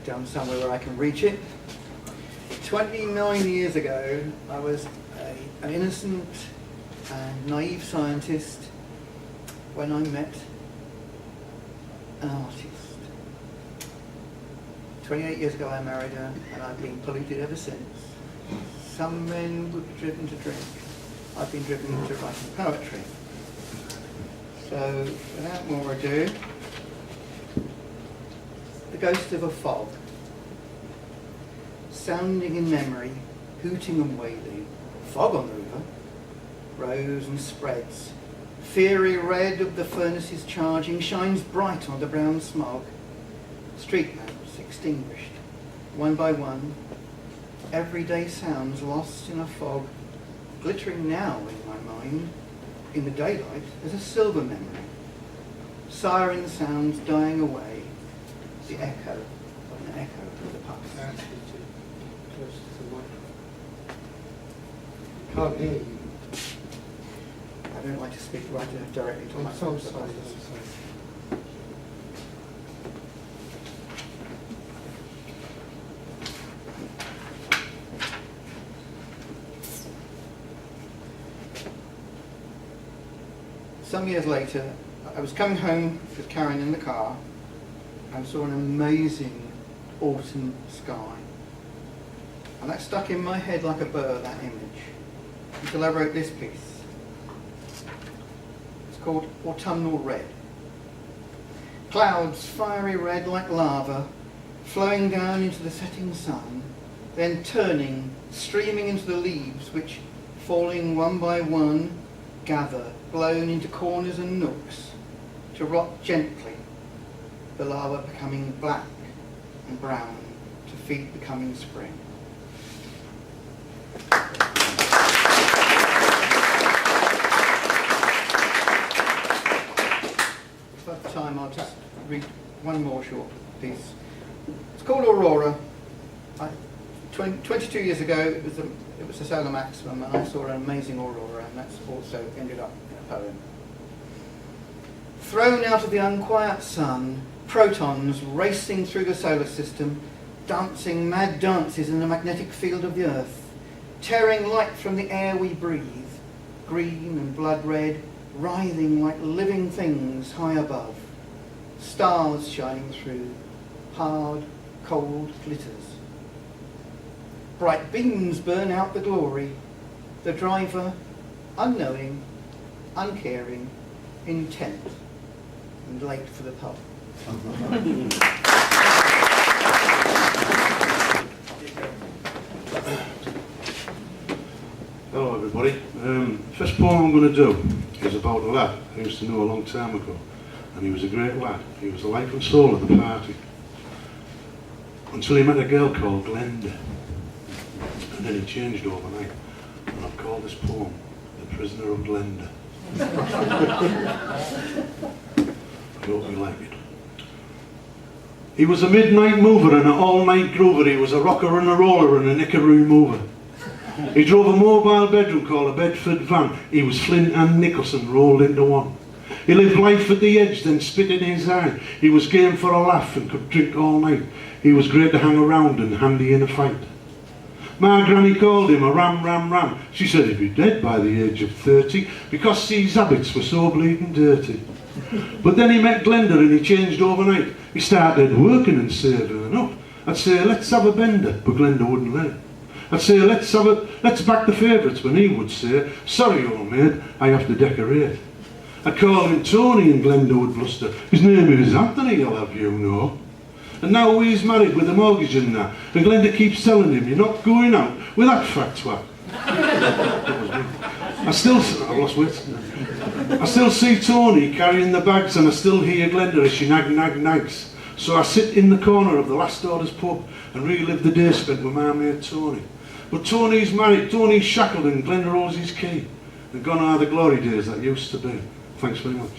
down somewhere where I can reach it. 29 years ago, I was an innocent and naive scientist when I met an artist. 28 years ago I married her, and I've been polluted ever since. Some men would be driven to drink. I've been driven to writing poetry. So, without more ado, the ghost of a fog, sounding in memory, hooting and wailing, fog on the river, rose and spreads, fiery red of the furnaces charging, shines bright on the brown smog, street lamps extinguished, one by one, everyday sounds lost in a fog, glittering now in my mind, in the daylight as a silver memory, siren sounds dying away, the echo of an echo of the past. Close to the microphone. Can't hear you. I don't like to speak right directly to I'm myself. so sorry. Some years later, I was coming home with Karen in the car and saw an amazing autumn sky. And that stuck in my head like a burr, that image, until I wrote this piece. It's called Autumnal Red. Clouds, fiery red like lava, flowing down into the setting sun, then turning, streaming into the leaves, which, falling one by one, gather, blown into corners and nooks, to rot gently, the lava becoming black and brown to feed the coming spring. If I have time, I'll just read one more short piece. It's called Aurora. 22 years ago, it was a solar maximum, and I saw an amazing aurora, and that's also ended up in a poem. Thrown out of the unquiet sun, protons racing through the solar system, dancing mad dances in the magnetic field of the Earth, tearing light from the air we breathe, green and blood red, writhing like living things high above, stars shining through, hard, cold glitters. Bright beams burn out the glory, the driver, unknowing, uncaring, intent, and late for the pub. Hello everybody. First poem I'm going to do is about a lad I used to know a long time ago, and he was a great lad. He was the life and soul of the party, until he met a girl called Glenda. And then he changed overnight, and I've called this poem The Prisoner of Glenda. I hope you like it. He was a midnight mover and an all-night groover. He was a rocker and a roller and a knickaroo mover. He drove a mobile bedroom called a Bedford van. He was Flint and Nicholson rolled into one. He lived life at the edge, then spit in his eye. He was game for a laugh and could drink all night. He was great to hang around and handy in a fight. My granny called him a ram. She said he'd be dead by the age of 30 because his habits were so bleeding dirty. But then he met Glenda and he changed overnight. He started working and saving up. I'd say, let's have a bender, but Glenda wouldn't let it. I'd say, let's back the favourites, when he would say, sorry old maid, I have to decorate. I'd call him Tony and Glenda would bluster, his name is Anthony, I'll have you know. And now he's married with a mortgage and that, and Glenda keeps telling him, you're not going out with that fat twat. That was me. I've lost wit. I still see Tony carrying the bags, and I still hear Glenda as she nags. So I sit in the corner of the last orders pub and relive the day spent with my mate Tony. But Tony's married, Tony's shackled, and Glenda holds his key. And gone are the glory days that used to be. Thanks very much.